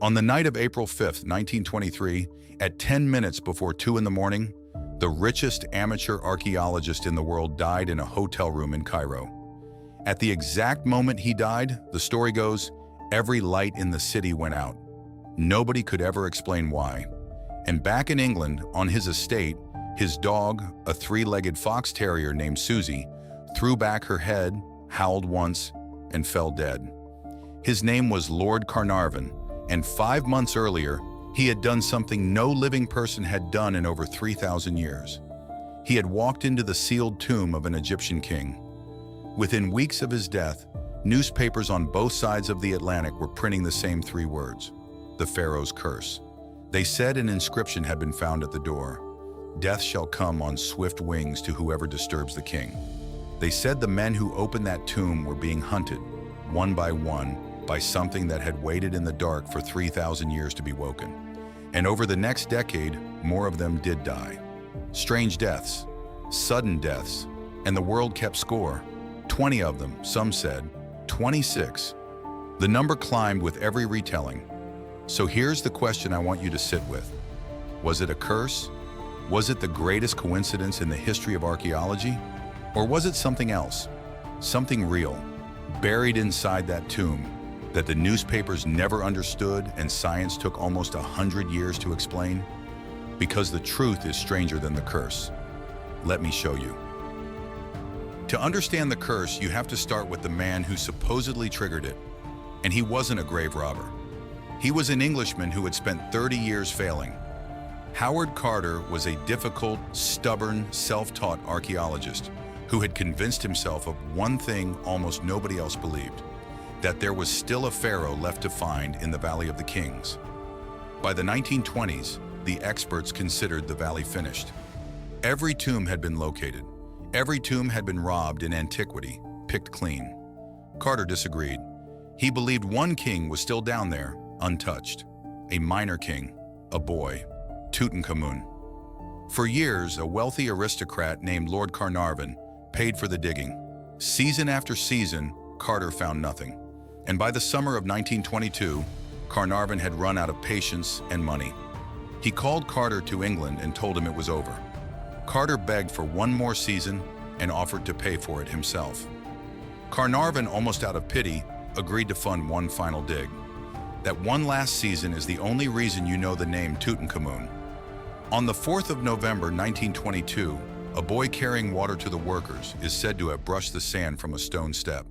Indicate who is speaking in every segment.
Speaker 1: On the night of April 5th, 1923, at 10 minutes before 2 in the morning, the richest amateur archaeologist in the world died in a hotel room in Cairo. At the exact moment he died, the story goes, every light in the city went out. Nobody could ever explain why. And back in England, on his estate, his dog, a three-legged fox terrier named Susie, threw back her head, howled once, and fell dead. His name was Lord Carnarvon, and 5 months earlier, he had done something no living person had done in over 3,000 years. He had walked into the sealed tomb of an Egyptian king. Within weeks of his death, newspapers on both sides of the Atlantic were printing the same 3 words, the Pharaoh's curse. They said an inscription had been found at the door. Death shall come on swift wings to whoever disturbs the king. They said the men who opened that tomb were being hunted, one, by something that had waited in the dark for 3,000 years to be woken. And over the next decade, more of them did die. Strange deaths, sudden deaths, and the world kept score. 20 of them, some said, 26. The number climbed with every retelling. So here's the question I want you to sit with. Was it a curse? Was it the greatest coincidence in the history of archaeology? Or was it something else? Something real, buried inside that tomb, that the newspapers never understood and science took almost 100 years to explain? Because the truth is stranger than the curse. Let me show you. To understand the curse, you have to start with the man who supposedly triggered it. And he wasn't a grave robber. He was an Englishman who had spent 30 years failing. Howard Carter was a difficult, stubborn, self-taught archaeologist who had convinced himself of one thing almost nobody else believed, that there was still a pharaoh left to find in the Valley of the Kings. By the 1920s, the experts considered the valley finished. Every tomb had been located. Every tomb had been robbed in antiquity, picked clean. Carter disagreed. He believed one king was still down there, untouched. A minor king, a boy, Tutankhamun. For years, a wealthy aristocrat named Lord Carnarvon paid for the digging. Season after season, Carter found nothing. And by the summer of 1922, Carnarvon had run out of patience and money. He called Carter to England and told him it was over. Carter begged for one more season and offered to pay for it himself. Carnarvon, almost out of pity, agreed to fund one final dig. That one last season is the only reason you know the name Tutankhamun. On the 4th of November 1922, a boy carrying water to the workers is said to have brushed the sand from a stone step.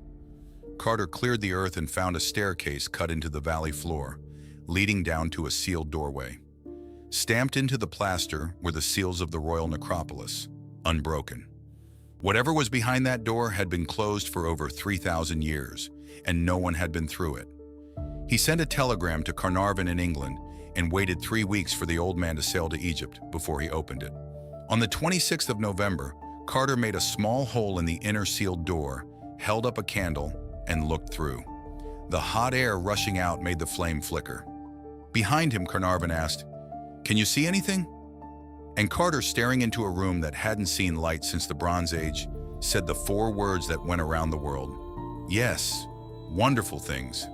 Speaker 1: Carter cleared the earth and found a staircase cut into the valley floor, leading down to a sealed doorway. Stamped into the plaster were the seals of the royal necropolis, unbroken. Whatever was behind that door had been closed for over 3,000 years, and no one had been through it. He sent a telegram to Carnarvon in England and waited 3 weeks for the old man to sail to Egypt before he opened it. On the 26th of November, Carter made a small hole in the inner sealed door, held up a candle, and looked through. The hot air rushing out made the flame flicker. Behind him, Carnarvon asked, "Can you see anything?" And Carter, staring into a room that hadn't seen light since the Bronze Age, said the 4 words that went around the world. Yes, wonderful things.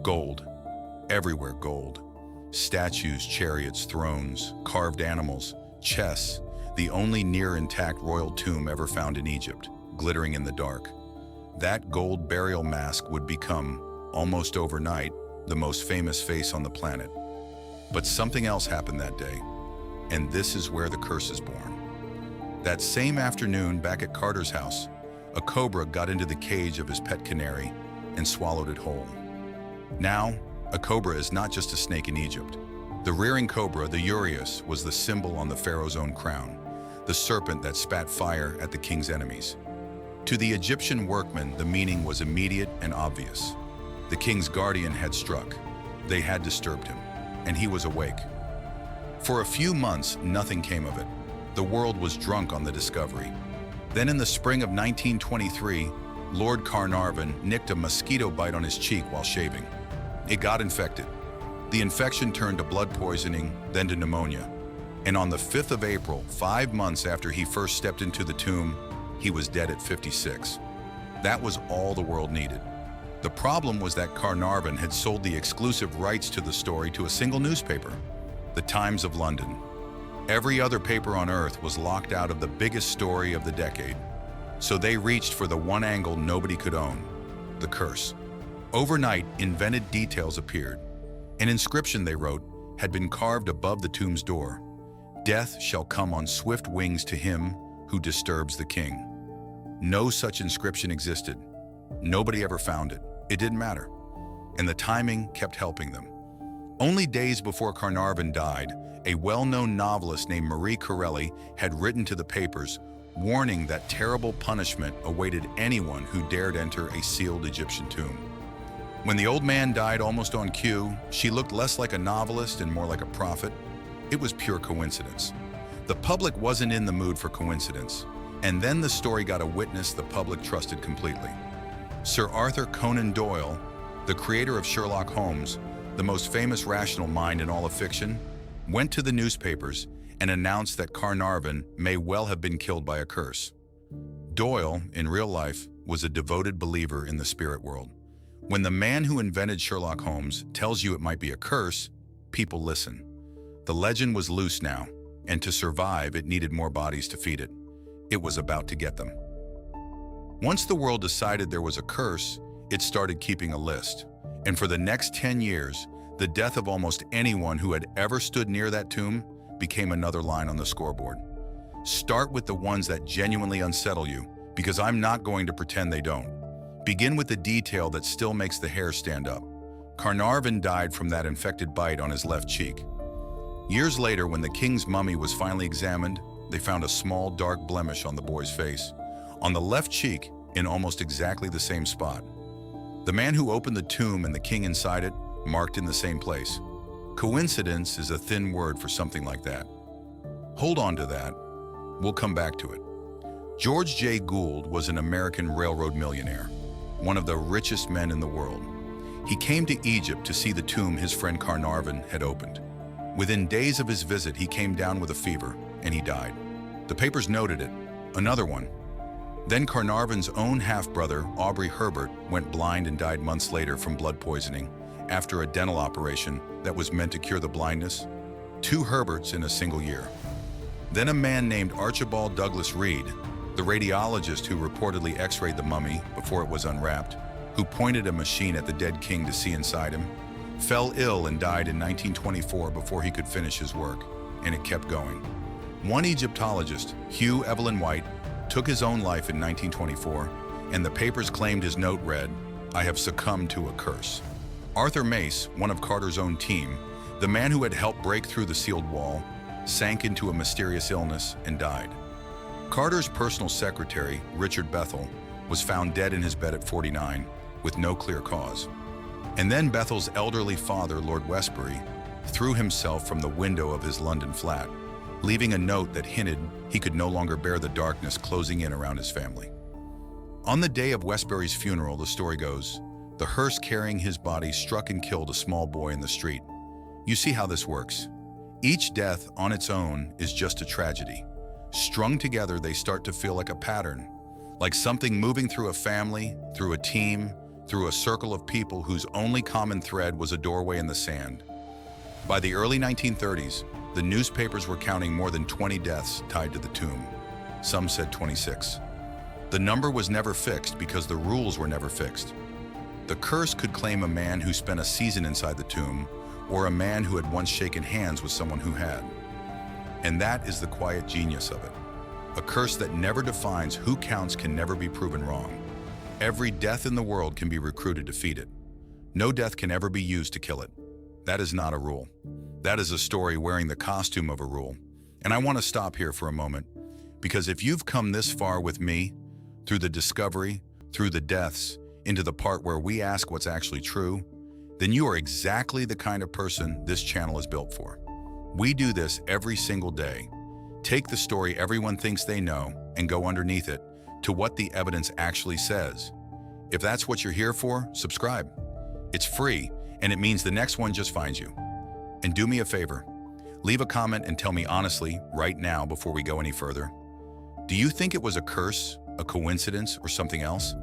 Speaker 1: Gold. Everywhere gold. Statues, chariots, thrones, carved animals, chests, the only near-intact royal tomb ever found in Egypt, glittering in the dark. That gold burial mask would become, almost overnight, the most famous face on the planet. But something else happened that day, and this is where the curse is born. That same afternoon, back at Carter's house, a cobra got into the cage of his pet canary and swallowed it whole. Now, a cobra is not just a snake in Egypt. The rearing cobra, the uraeus, was the symbol on the pharaoh's own crown, the serpent that spat fire at the king's enemies. To the Egyptian workmen, the meaning was immediate and obvious. The king's guardian had struck. They had disturbed him, and he was awake. For a few months, nothing came of it. The world was drunk on the discovery. Then in the spring of 1923, Lord Carnarvon nicked a mosquito bite on his cheek while shaving. It got infected. The infection turned to blood poisoning, then to pneumonia. And on the 5th of April, 5 months after he first stepped into the tomb, he was dead at 56. That was all the world needed. The problem was that Carnarvon had sold the exclusive rights to the story to a single newspaper, the Times of London. Every other paper on Earth was locked out of the biggest story of the decade. So they reached for the one angle nobody could own, the curse. Overnight, invented details appeared. An inscription, they wrote, had been carved above the tomb's door. Death shall come on swift wings to him who disturbs the king. No such inscription existed. Nobody ever found it. It didn't matter. And the timing kept helping them. Only days before Carnarvon died, a well-known novelist named Marie Corelli had written to the papers, warning that terrible punishment awaited anyone who dared enter a sealed Egyptian tomb. When the old man died almost on cue, she looked less like a novelist and more like a prophet. It was pure coincidence. The public wasn't in the mood for coincidence, and then the story got a witness the public trusted completely. Sir Arthur Conan Doyle, the creator of Sherlock Holmes, the most famous rational mind in all of fiction, went to the newspapers and announced that Carnarvon may well have been killed by a curse. Doyle, in real life, was a devoted believer in the spirit world. When the man who invented Sherlock Holmes tells you it might be a curse, people listen. The legend was loose now, and to survive, it needed more bodies to feed it. It was about to get them. Once the world decided there was a curse, it started keeping a list. And for the next 10 years, the death of almost anyone who had ever stood near that tomb became another line on the scoreboard. Start with the ones that genuinely unsettle you, because I'm not going to pretend they don't. Begin with the detail that still makes the hair stand up. Carnarvon died from that infected bite on his left cheek. Years later, when the king's mummy was finally examined, they found a small dark blemish on the boy's face, on the left cheek, in almost exactly the same spot. The man who opened the tomb and the king inside it marked in the same place. Coincidence is a thin word for something like that. Hold on to that. We'll come back to it. George J. Gould was an American railroad millionaire, one of the richest men in the world. He came to Egypt to see the tomb his friend Carnarvon had opened. Within days of his visit, he came down with a fever, and he died. The papers noted it. Another one. Then Carnarvon's own half-brother, Aubrey Herbert, went blind and died months later from blood poisoning after a dental operation that was meant to cure the blindness. 2 Herberts in a single year. Then a man named Archibald Douglas Reed, the radiologist who reportedly x-rayed the mummy before it was unwrapped, who pointed a machine at the dead king to see inside him, fell ill and died in 1924 before he could finish his work, and it kept going. One Egyptologist, Hugh Evelyn White, took his own life in 1924, and the papers claimed his note read, "I have succumbed to a curse." Arthur Mace, one of Carter's own team, the man who had helped break through the sealed wall, sank into a mysterious illness and died. Carter's personal secretary, Richard Bethel, was found dead in his bed at 49, with no clear cause. And then Bethel's elderly father, Lord Westbury, threw himself from the window of his London flat, leaving a note that hinted he could no longer bear the darkness closing in around his family. On the day of Westbury's funeral, the story goes, the hearse carrying his body struck and killed a small boy in the street. You see how this works. Each death on its own is just a tragedy. Strung together, they start to feel like a pattern, like something moving through a family, through a team, through a circle of people whose only common thread was a doorway in the sand. By the early 1930s, the newspapers were counting more than 20 deaths tied to the tomb. Some said 26. The number was never fixed because the rules were never fixed. The curse could claim a man who spent a season inside the tomb, or a man who had once shaken hands with someone who had. And that is the quiet genius of it. A curse that never defines who counts can never be proven wrong. Every death in the world can be recruited to feed it. No death can ever be used to kill it. That is not a rule. That is a story wearing the costume of a rule. And I want to stop here for a moment, because if you've come this far with me, through the discovery, through the deaths, into the part where we ask what's actually true, then you are exactly the kind of person this channel is built for. We do this every single day. Take the story everyone thinks they know and go underneath it to what the evidence actually says. If that's what you're here for, subscribe. It's free, and it means the next one just finds you. And do me a favor, leave a comment and tell me honestly, right now before we go any further, do you think it was a curse, a coincidence, or something else?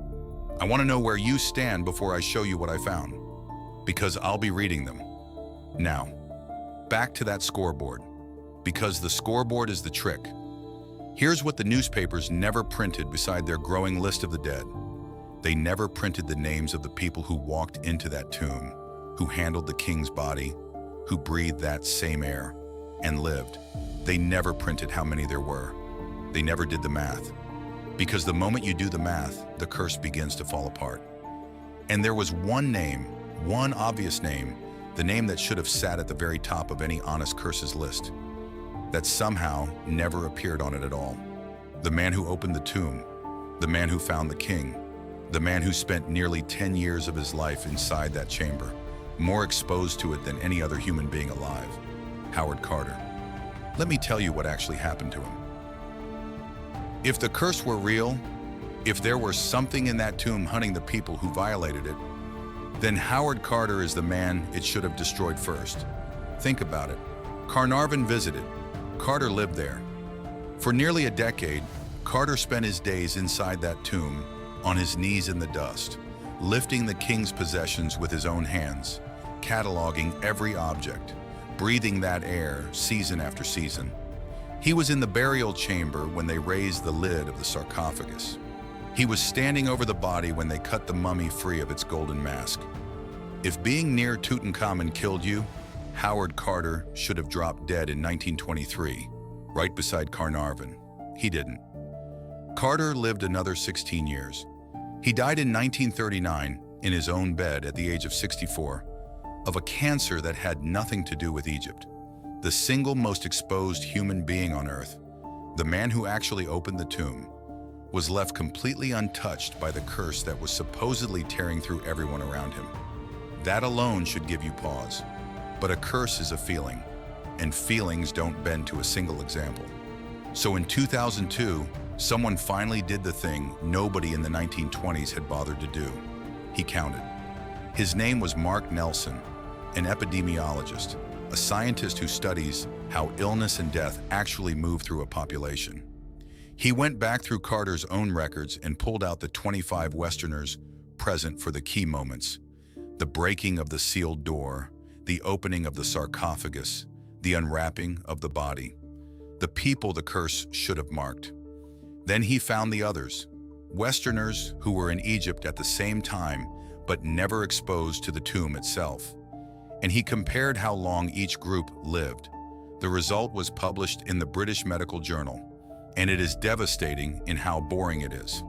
Speaker 1: I want to know where you stand before I show you what I found, because I'll be reading them. Now, back to that scoreboard, because the scoreboard is the trick. Here's what the newspapers never printed beside their growing list of the dead. They never printed the names of the people who walked into that tomb, who handled the king's body, who breathed that same air, and lived. They never printed how many there were. They never did the math. Because the moment you do the math, the curse begins to fall apart. And there was one name, one obvious name, the name that should have sat at the very top of any honest curses list, that somehow never appeared on it at all. The man who opened the tomb, the man who found the king, the man who spent nearly 10 years of his life inside that chamber, more exposed to it than any other human being alive, Howard Carter. Let me tell you what actually happened to him. If the curse were real, if there were something in that tomb hunting the people who violated it, then Howard Carter is the man it should have destroyed first. Think about it. Carnarvon visited. Carter lived there. For nearly a decade, Carter spent his days inside that tomb, on his knees in the dust, lifting the king's possessions with his own hands, cataloging every object, breathing that air season after season. He was in the burial chamber when they raised the lid of the sarcophagus. He was standing over the body when they cut the mummy free of its golden mask. If being near Tutankhamun killed you, Howard Carter should have dropped dead in 1923, right beside Carnarvon. He didn't. Carter lived another 16 years. He died in 1939 in his own bed at the age of 64 of a cancer that had nothing to do with Egypt. The single most exposed human being on earth, the man who actually opened the tomb, was left completely untouched by the curse that was supposedly tearing through everyone around him. That alone should give you pause. But a curse is a feeling, and feelings don't bend to a single example. So in 2002, someone finally did the thing nobody in the 1920s had bothered to do. He counted. His name was Mark Nelson, an epidemiologist, a scientist who studies how illness and death actually move through a population. He went back through Carter's own records and pulled out the 25 Westerners present for the key moments: the breaking of the sealed door, the opening of the sarcophagus, the unwrapping of the body, the people the curse should have marked. Then he found the others, Westerners who were in Egypt at the same time but never exposed to the tomb itself. And he compared how long each group lived. The result was published in the British Medical Journal, and it is devastating in how boring it is.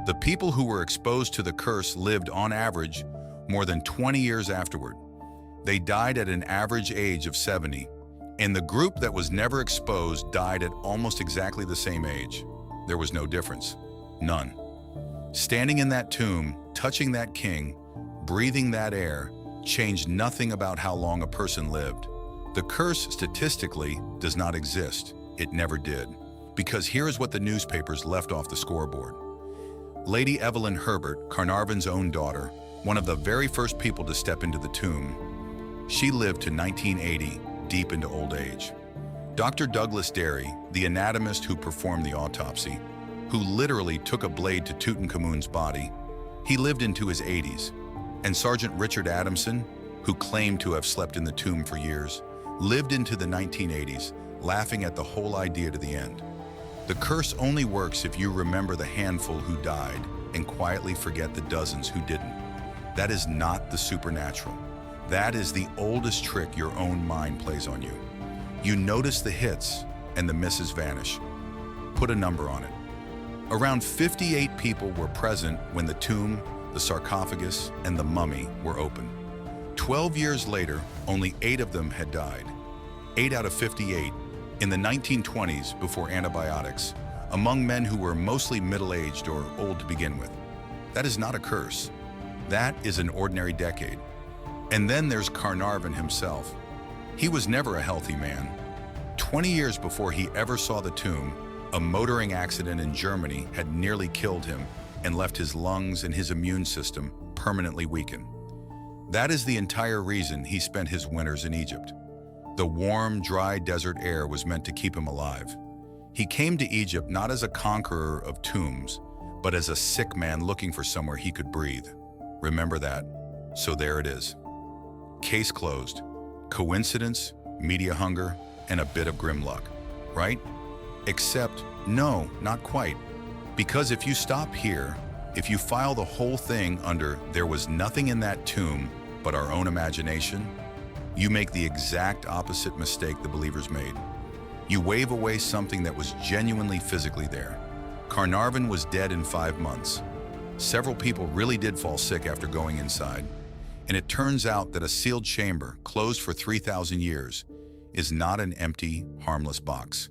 Speaker 1: The people who were exposed to the curse lived on average more than 20 years afterward. They died at an average age of 70, and the group that was never exposed died at almost exactly the same age. There was no difference. None. Standing in that tomb, touching that king, breathing that air, changed nothing about how long a person lived. The curse statistically does not exist. It never did. Because here is what the newspapers left off the scoreboard. Lady Evelyn Herbert, Carnarvon's own daughter, one of the very first people to step into the tomb, she lived to 1980, deep into old age. Dr. Douglas Derry, the anatomist who performed the autopsy, who literally took a blade to Tutankhamun's body, he lived into his 80s. And Sergeant Richard Adamson, who claimed to have slept in the tomb for years, lived into the 1980s, laughing at the whole idea to the end. The curse only works if you remember the handful who died and quietly forget the dozens who didn't. That is not the supernatural. That is the oldest trick your own mind plays on you. You notice the hits and the misses vanish. Put a number on it. Around 58 people were present when the tomb, the sarcophagus, and the mummy were opened. 12 years later, only 8 of them had died. 8 out of 58 in the 1920s before antibiotics, among men who were mostly middle-aged or old to begin with. That is not a curse. That is an ordinary decade. And then there's Carnarvon himself. He was never a healthy man. 20 years before he ever saw the tomb, a motoring accident in Germany had nearly killed him and left his lungs and his immune system permanently weakened. That is the entire reason he spent his winters in Egypt. The warm, dry desert air was meant to keep him alive. He came to Egypt not as a conqueror of tombs, but as a sick man looking for somewhere he could breathe. Remember that. So there it is. Case closed. Coincidence, media hunger, and a bit of grim luck, right? Except, no, not quite. Because if you stop here, if you file the whole thing under "there was nothing in that tomb but our own imagination," you make the exact opposite mistake the believers made. You wave away something that was genuinely physically there. Carnarvon was dead in 5 months. Several people really did fall sick after going inside. And it turns out that a sealed chamber, closed for 3,000 years, is not an empty, harmless box.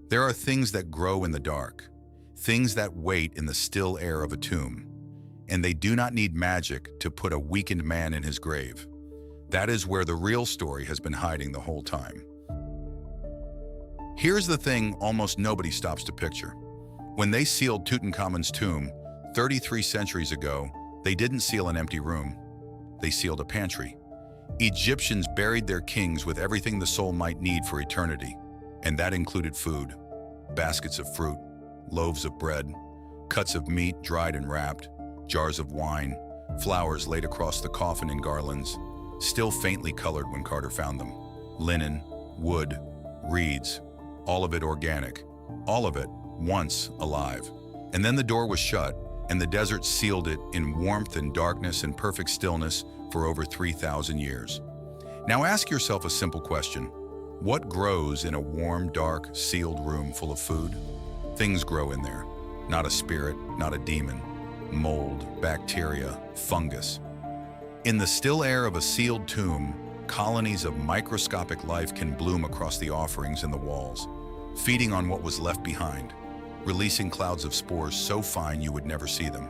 Speaker 1: There are things that grow in the dark, things that wait in the still air of a tomb, and they do not need magic to put a weakened man in his grave. That is where the real story has been hiding the whole time. Here's the thing almost nobody stops to picture. When they sealed Tutankhamun's tomb 33 centuries ago, they didn't seal an empty room. They sealed a pantry. Egyptians buried their kings with everything the soul might need for eternity, and that included food, baskets of fruit, loaves of bread, cuts of meat dried and wrapped, jars of wine, flowers laid across the coffin in garlands, still faintly colored when Carter found them, linen, wood, reeds, all of it organic, all of it once alive. And then the door was shut, and the desert sealed it in warmth and darkness and perfect stillness for over 3,000 years. Now ask yourself a simple question. What grows in a warm, dark, sealed room full of food? Things grow in there. Not a spirit, not a demon. Mold, bacteria, fungus. In the still air of a sealed tomb, colonies of microscopic life can bloom across the offerings and the walls, feeding on what was left behind, releasing clouds of spores so fine you would never see them.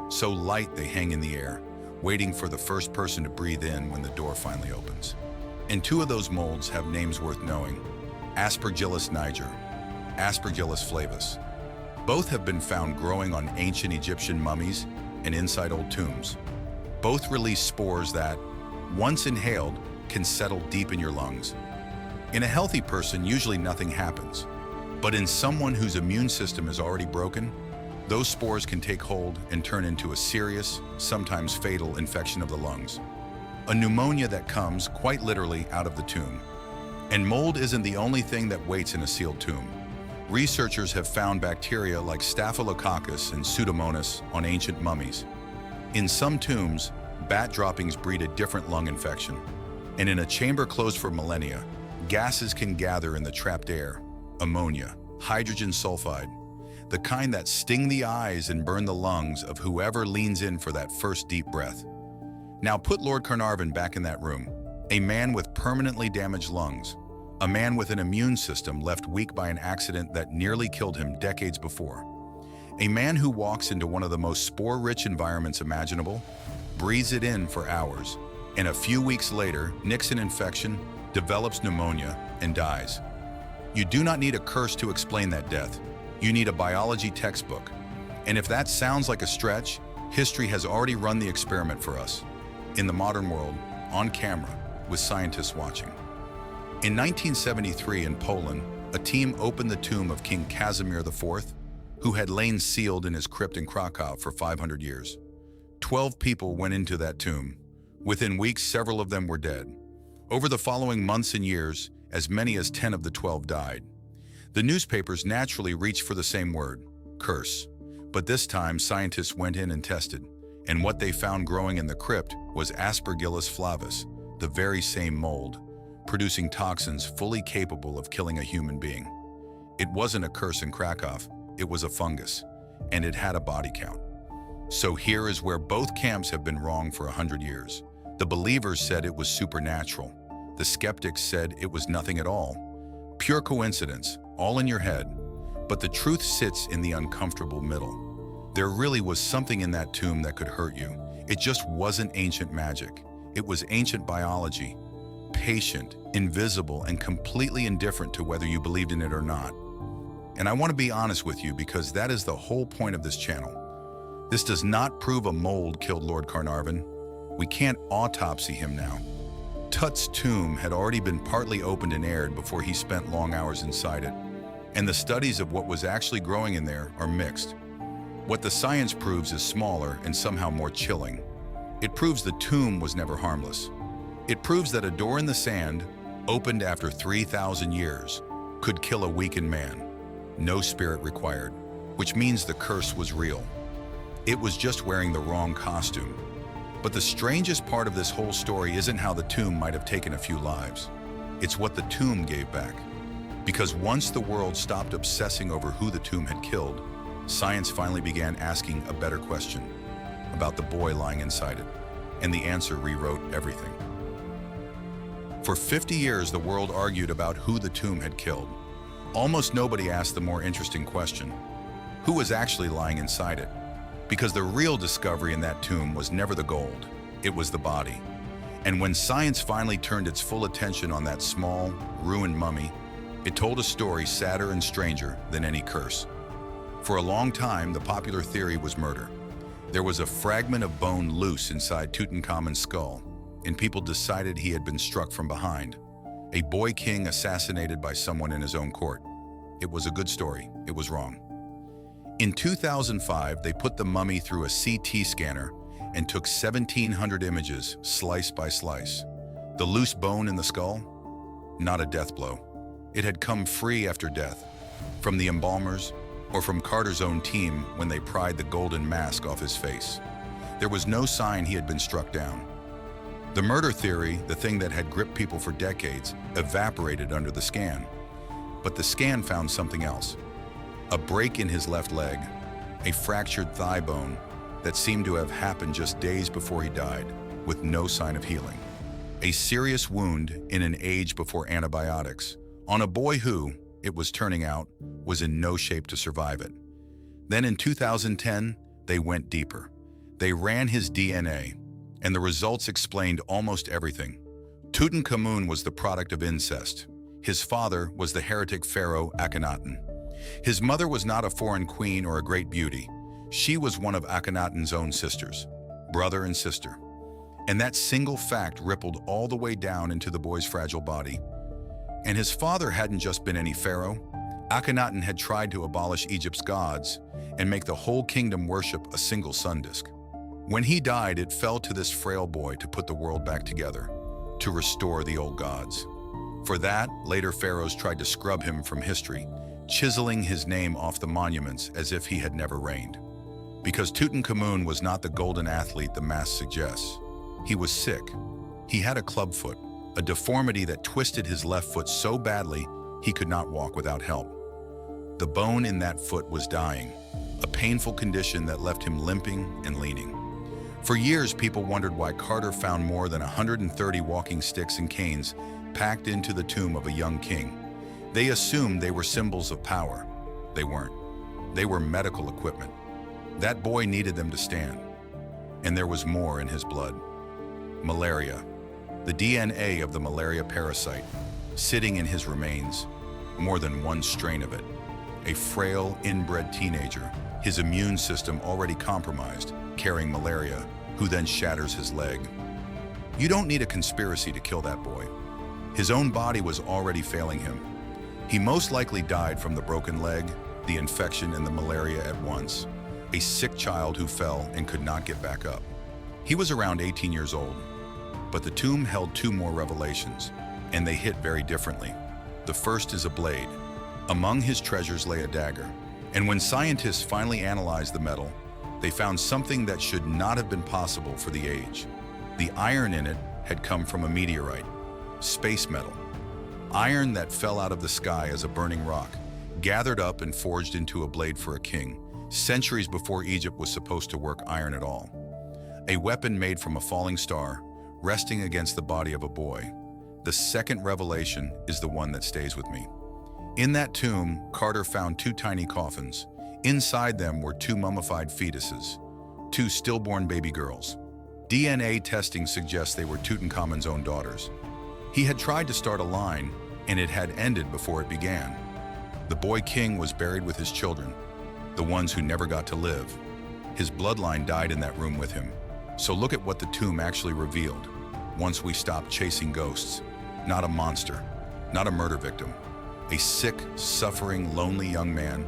Speaker 1: So light they hang in the air, waiting for the first person to breathe in when the door finally opens. And 2 of those molds have names worth knowing: Aspergillus niger, Aspergillus flavus. Both have been found growing on ancient Egyptian mummies and inside old tombs. Both release spores that, once inhaled, can settle deep in your lungs. In a healthy person, usually nothing happens. But in someone whose immune system is already broken, those spores can take hold and turn into a serious, sometimes fatal infection of the lungs. A pneumonia that comes, quite literally, out of the tomb. And mold isn't the only thing that waits in a sealed tomb. Researchers have found bacteria like Staphylococcus and Pseudomonas on ancient mummies. In some tombs, bat droppings breed a different lung infection. And in a chamber closed for millennia, gases can gather in the trapped air. Ammonia, hydrogen sulfide, the kind that sting the eyes and burn the lungs of whoever leans in for that first deep breath. Now put Lord Carnarvon back in that room, a man with permanently damaged lungs, a man with an immune system left weak by an accident that nearly killed him decades before, a man who walks into one of the most spore-rich environments imaginable, breathes it in for hours, and a few weeks later nicks an infection, develops pneumonia, and dies. You do not need a curse to explain that death. You need a biology textbook. And if that sounds like a stretch, history has already run the experiment for us. In the modern world, on camera, with scientists watching. In 1973 in Poland, a team opened the tomb of King Casimir IV, who had lain sealed in his crypt in Krakow for 500 years. 12 people went into that tomb. Within weeks, several of them were dead. Over the following months and years, as many as 10 of the 12 died. The newspapers naturally reached for the same word, curse. But this time, scientists went in and tested, and what they found growing in the crypt was Aspergillus flavus, the very same mold, producing toxins fully capable of killing a human being. It wasn't a curse in Krakow, it was a fungus, and it had a body count. So here is where both camps have been wrong for 100 years. The believers said it was supernatural. The skeptics said it was nothing at all. Pure coincidence, all in your head. But the truth sits in the uncomfortable middle. There really was something in that tomb that could hurt you. It just wasn't ancient magic. It was ancient biology. Patient, invisible, and completely indifferent to whether you believed in it or not. And I want to be honest with you because that is the whole point of this channel. This does not prove a mold killed Lord Carnarvon. We can't autopsy him now. Tut's tomb had already been partly opened and aired before he spent long hours inside it, and the studies of what was actually growing in there are mixed. What the science proves is smaller and somehow more chilling. It proves the tomb was never harmless. It proves that a door in the sand, opened after 3,000 years, could kill a weakened man. No spirit required, which means the curse was real. It was just wearing the wrong costume. But the strangest part of this whole story isn't how the tomb might have taken a few lives. It's what the tomb gave back. Because once the world stopped obsessing over who the tomb had killed, science finally began asking a better question about the boy lying inside it, and the answer rewrote everything. For 50 years, the world argued about who the tomb had killed. Almost nobody asked the more interesting question: who was actually lying inside it? Because the real discovery in that tomb was never the gold, it was the body. And when science finally turned its full attention on that small, ruined mummy, it told a story sadder and stranger than any curse. For a long time, the popular theory was murder. There was a fragment of bone loose inside Tutankhamun's skull, and people decided he had been struck from behind. A boy king assassinated by someone in his own court. It was a good story. It was wrong. In 2005, they put the mummy through a CT scanner and took 1,700 images, slice by slice. The loose bone in the skull? Not a death blow. It had come free after death, from the embalmers or from Carter's own team when they pried the golden mask off his face. There was no sign he had been struck down. The murder theory, the thing that had gripped people for decades, evaporated under the scan. But the scan found something else. A break in his left leg, a fractured thigh bone that seemed to have happened just days before he died, with no sign of healing. A serious wound in an age before antibiotics, on a boy who, it was turning out, was in no shape to survive it. Then in 2010, they went deeper. They ran his DNA, and the results explained almost everything. Tutankhamun was the product of incest. His father was the heretic pharaoh Akhenaten. His mother was not a foreign queen or a great beauty. She was one of Akhenaten's own sisters, brother and sister. And that single fact rippled all the way down into the boy's fragile body. And his father hadn't just been any pharaoh. Akhenaten had tried to abolish Egypt's gods and make the whole kingdom worship a single sun disk. When he died, it fell to this frail boy to put the world back together, to restore the old gods. For that, later pharaohs tried to scrub him from history, chiseling his name off the monuments as if he had never reigned. Because Tutankhamun was not the golden athlete the mask suggests. He was sick. He had a clubfoot, a deformity that twisted his left foot so badly he could not walk without help. The bone in that foot was dying, a painful condition that left him limping and leaning. For years, people wondered why Carter found more than 130 walking sticks and canes packed into the tomb of a young king. They assumed they were symbols of power. They weren't. They were medical equipment. That boy needed them to stand. And there was more in his blood. Malaria. The DNA of the malaria parasite, sitting in his remains, more than one strain of it. A frail, inbred teenager, his immune system already compromised, carrying malaria, who then shatters his leg. You don't need a conspiracy to kill that boy. His own body was already failing him. He most likely died from the broken leg, the infection, and the malaria at once. A sick child who fell and could not get back up. He was around 18 years old. But the tomb held two more revelations, and they hit very differently. The first is a blade. Among his treasures lay a dagger. And when scientists finally analyzed the metal, they found something that should not have been possible for the age. The iron in it had come from a meteorite, space metal. Iron that fell out of the sky as a burning rock, gathered up and forged into a blade for a king, centuries before Egypt was supposed to work iron at all. A weapon made from a falling star, resting against the body of a boy. The second revelation is the one that stays with me. In that tomb, Carter found two tiny coffins. Inside them were two mummified fetuses, two stillborn baby girls. DNA testing suggests they were Tutankhamun's own daughters. He had tried to start a line, and it had ended before it began. The boy king was buried with his children, the ones who never got to live. His bloodline died in that room with him. So look at what the tomb actually revealed. Once we stopped chasing ghosts, not a monster, not a murder victim, a sick, suffering, lonely young man,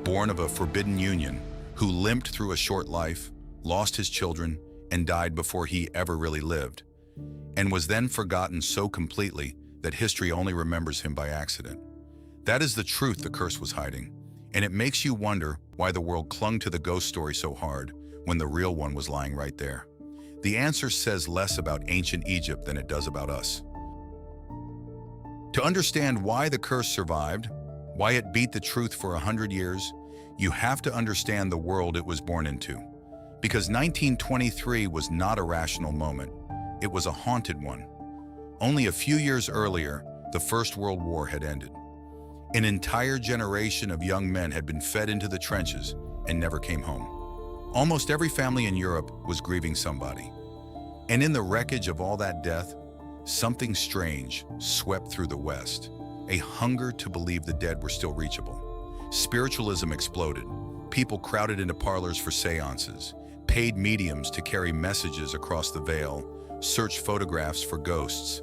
Speaker 1: born of a forbidden union, who limped through a short life, lost his children, and died before he ever really lived, and was then forgotten so completely that history only remembers him by accident. That is the truth the curse was hiding, and it makes you wonder why the world clung to the ghost story so hard when the real one was lying right there. The answer says less about ancient Egypt than it does about us. To understand why the curse survived, why it beat the truth for 100 years, you have to understand the world it was born into. Because 1923 was not a rational moment, it was a haunted one. Only a few years earlier, the First World War had ended. An entire generation of young men had been fed into the trenches and never came home. Almost every family in Europe was grieving somebody. And in the wreckage of all that death, something strange swept through the West, a hunger to believe the dead were still reachable. Spiritualism exploded. People crowded into parlors for seances, paid mediums to carry messages across the veil, searched photographs for ghosts.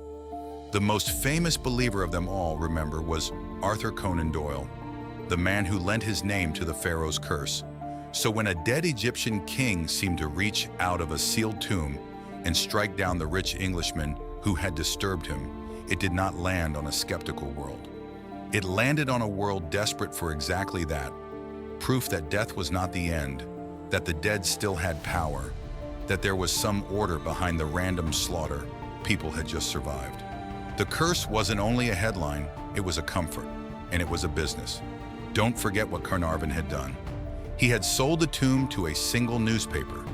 Speaker 1: The most famous believer of them all, remember, was Arthur Conan Doyle, the man who lent his name to the Pharaoh's curse. So when a dead Egyptian king seemed to reach out of a sealed tomb and strike down the rich Englishman who had disturbed him, it did not land on a skeptical world. It landed on a world desperate for exactly that, proof that death was not the end, that the dead still had power, that there was some order behind the random slaughter people had just survived. The curse wasn't only a headline, it was a comfort, and it was a business. Don't forget what Carnarvon had done. He had sold the tomb to a single newspaper.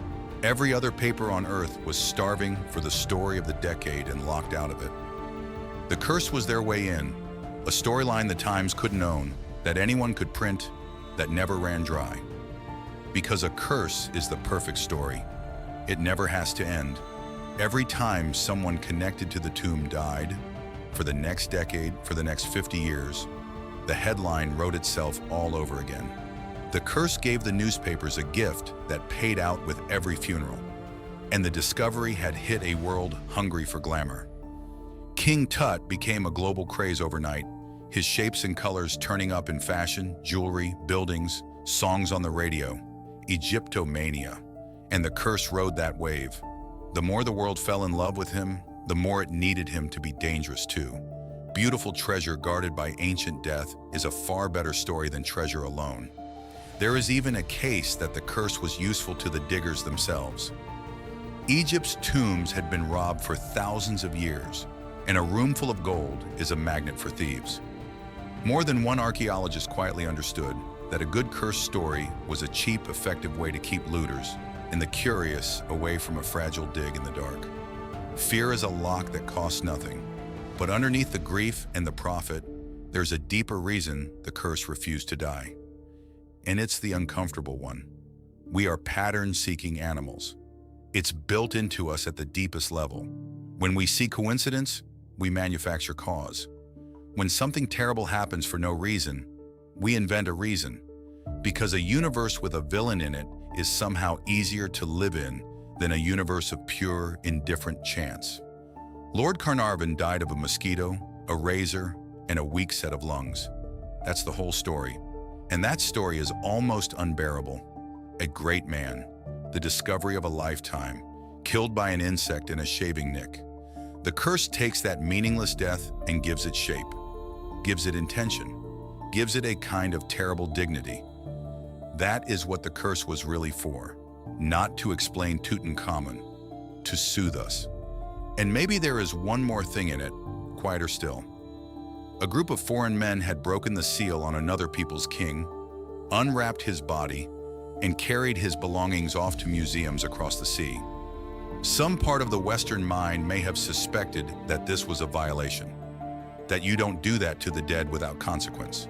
Speaker 1: Every other paper on Earth was starving for the story of the decade and locked out of it. The curse was their way in, a storyline the Times couldn't own, that anyone could print, that never ran dry. Because a curse is the perfect story. It never has to end. Every time someone connected to the tomb died, for the next decade, for the next 50 years, the headline wrote itself all over again. The curse gave the newspapers a gift that paid out with every funeral, and the discovery had hit a world hungry for glamour. King Tut became a global craze overnight, his shapes and colors turning up in fashion, jewelry, buildings, songs on the radio, Egyptomania, and the curse rode that wave. The more the world fell in love with him, the more it needed him to be dangerous too. Beautiful treasure guarded by ancient death is a far better story than treasure alone. There is even a case that the curse was useful to the diggers themselves. Egypt's tombs had been robbed for thousands of years, and a room full of gold is a magnet for thieves. More than one archaeologist quietly understood that a good curse story was a cheap, effective way to keep looters and the curious away from a fragile dig in the dark. Fear is a lock that costs nothing, but underneath the grief and the profit, there's a deeper reason the curse refused to die. And it's the uncomfortable one. We are pattern-seeking animals. It's built into us at the deepest level. When we see coincidence, we manufacture cause. When something terrible happens for no reason, we invent a reason. Because a universe with a villain in it is somehow easier to live in than a universe of pure, indifferent chance. Lord Carnarvon died of a mosquito, a razor, and a weak set of lungs. That's the whole story. And that story is almost unbearable. A great man, the discovery of a lifetime, killed by an insect in a shaving nick. The curse takes that meaningless death and gives it shape, gives it intention, gives it a kind of terrible dignity. That is what the curse was really for, not to explain Tutankhamun, to soothe us. And maybe there is one more thing in it, quieter still. A group of foreign men had broken the seal on another people's king, unwrapped his body, and carried his belongings off to museums across the sea. Some part of the Western mind may have suspected that this was a violation, that you don't do that to the dead without consequence.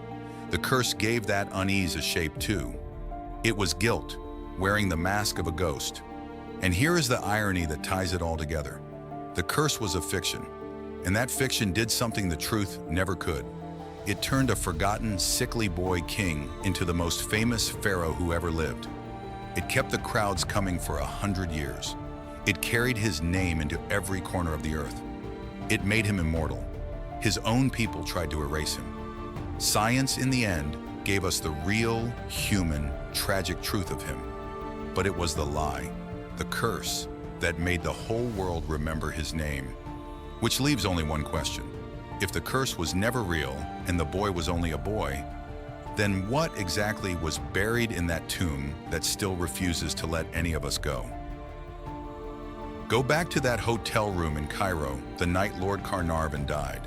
Speaker 1: The curse gave that unease a shape too. It was guilt, wearing the mask of a ghost. And here is the irony that ties it all together. The curse was a fiction, and that fiction did something the truth never could. It turned a forgotten, sickly boy king into the most famous pharaoh who ever lived. It kept the crowds coming for 100 years. It carried his name into every corner of the earth. It made him immortal. His own people tried to erase him. Science, in the end, gave us the real, human, tragic truth of him. But it was the lie, the curse, that made the whole world remember his name. Which leaves only one question. If the curse was never real and the boy was only a boy, then what exactly was buried in that tomb that still refuses to let any of us go? Go back to that hotel room in Cairo the night Lord Carnarvon died.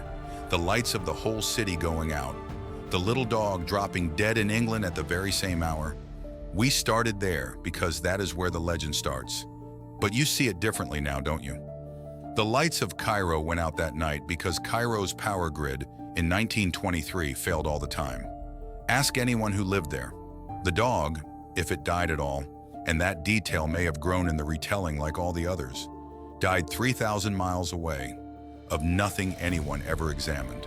Speaker 1: The lights of the whole city going out. The little dog dropping dead in England at the very same hour. We started there because that is where the legend starts. But you see it differently now, don't you? The lights of Cairo went out that night because Cairo's power grid in 1923 failed all the time. Ask anyone who lived there. The dog, if it died at all, and that detail may have grown in the retelling like all the others, died 3,000 miles away, of nothing anyone ever examined.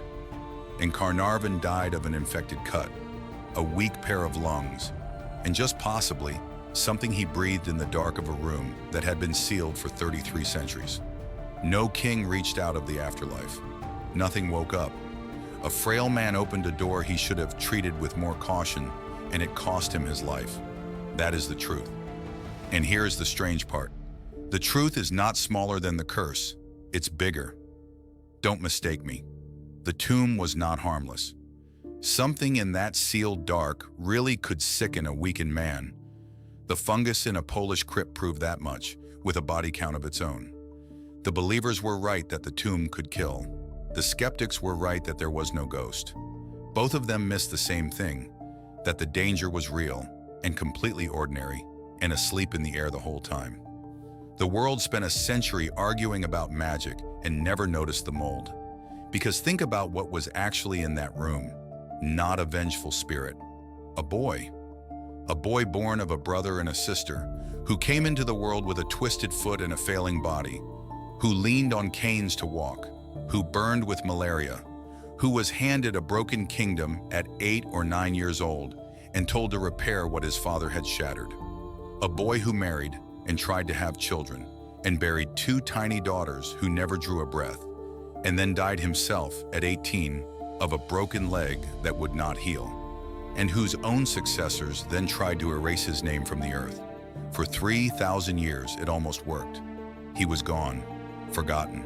Speaker 1: And Carnarvon died of an infected cut, a weak pair of lungs, and just possibly something he breathed in the dark of a room that had been sealed for 33 centuries. No king reached out of the afterlife. Nothing woke up. A frail man opened a door he should have treated with more caution, and it cost him his life. That is the truth. And here is the strange part. The truth is not smaller than the curse. It's bigger. Don't mistake me. The tomb was not harmless. Something in that sealed dark really could sicken a weakened man. The fungus in a Polish crypt proved that much, with a body count of its own. The believers were right that the tomb could kill. The skeptics were right that there was no ghost. Both of them missed the same thing, that the danger was real and completely ordinary and asleep in the air the whole time. The world spent a century arguing about magic and never noticed the mold. Because think about what was actually in that room. Not a vengeful spirit. A boy. A boy born of a brother and a sister, who came into the world with a twisted foot and a failing body, who leaned on canes to walk, who burned with malaria, who was handed a broken kingdom at 8 or 9 years old and told to repair what his father had shattered. A boy who married and tried to have children and buried 2 tiny daughters who never drew a breath, and then died himself at 18 of a broken leg that would not heal, and whose own successors then tried to erase his name from the earth. For 3,000 years, it almost worked. He was gone, forgotten,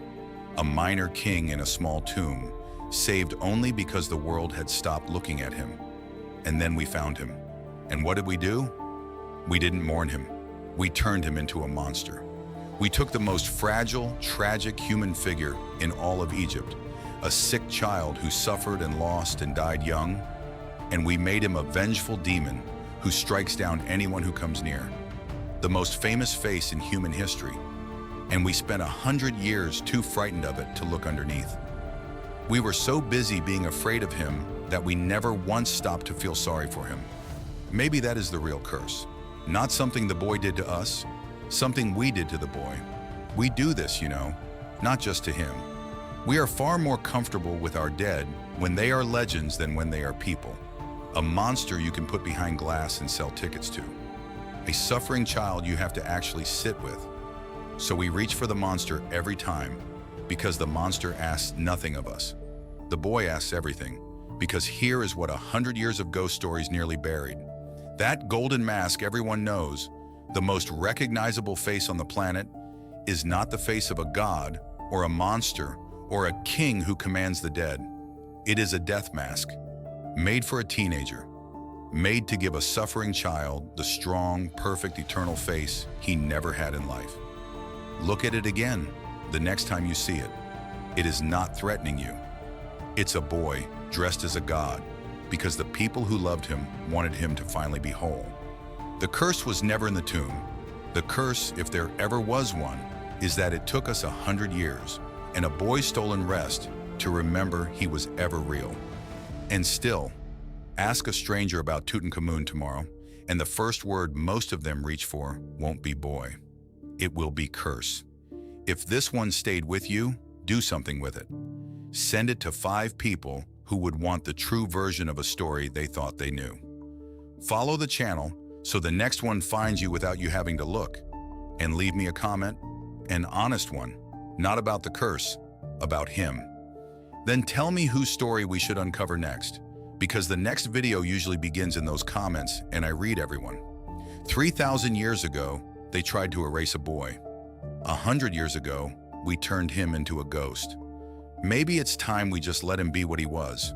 Speaker 1: a minor king in a small tomb, saved only because the world had stopped looking at him. And then we found him. And what did we do? We didn't mourn him. We turned him into a monster. We took the most fragile, tragic human figure in all of Egypt, a sick child who suffered and lost and died young, and we made him a vengeful demon who strikes down anyone who comes near. The most famous face in human history, and we spent 100 years too frightened of it to look underneath. We were so busy being afraid of him that we never once stopped to feel sorry for him. Maybe that is the real curse. Not something the boy did to us, something we did to the boy. We do this, you know, not just to him. We are far more comfortable with our dead when they are legends than when they are people. A monster you can put behind glass and sell tickets to. A suffering child you have to actually sit with. So we reach for the monster every time because the monster asks nothing of us. The boy asks everything because here is what 100 years of ghost stories nearly buried. That golden mask everyone knows, the most recognizable face on the planet, is not the face of a god or a monster or a king who commands the dead. It is a death mask, made for a teenager, made to give a suffering child the strong, perfect, eternal face he never had in life. Look at it again the next time you see it. It is not threatening you. It's a boy dressed as a god because the people who loved him wanted him to finally be whole. The curse was never in the tomb. The curse, if there ever was one, is that it took us 100 years and a boy's stolen rest to remember he was ever real. And still, ask a stranger about Tutankhamun tomorrow, and the first word most of them reach for won't be boy. It will be curse. If this one stayed with you, do something with it. Send it to 5 people who would want the true version of a story they thought they knew. Follow the channel so the next one finds you without you having to look. And leave me a comment, an honest one, not about the curse, about him. Then tell me whose story we should uncover next. because the next video usually begins in those comments and I read everyone. 3,000 years ago, they tried to erase a boy. 100 years ago, we turned him into a ghost. Maybe it's time we just let him be what he was.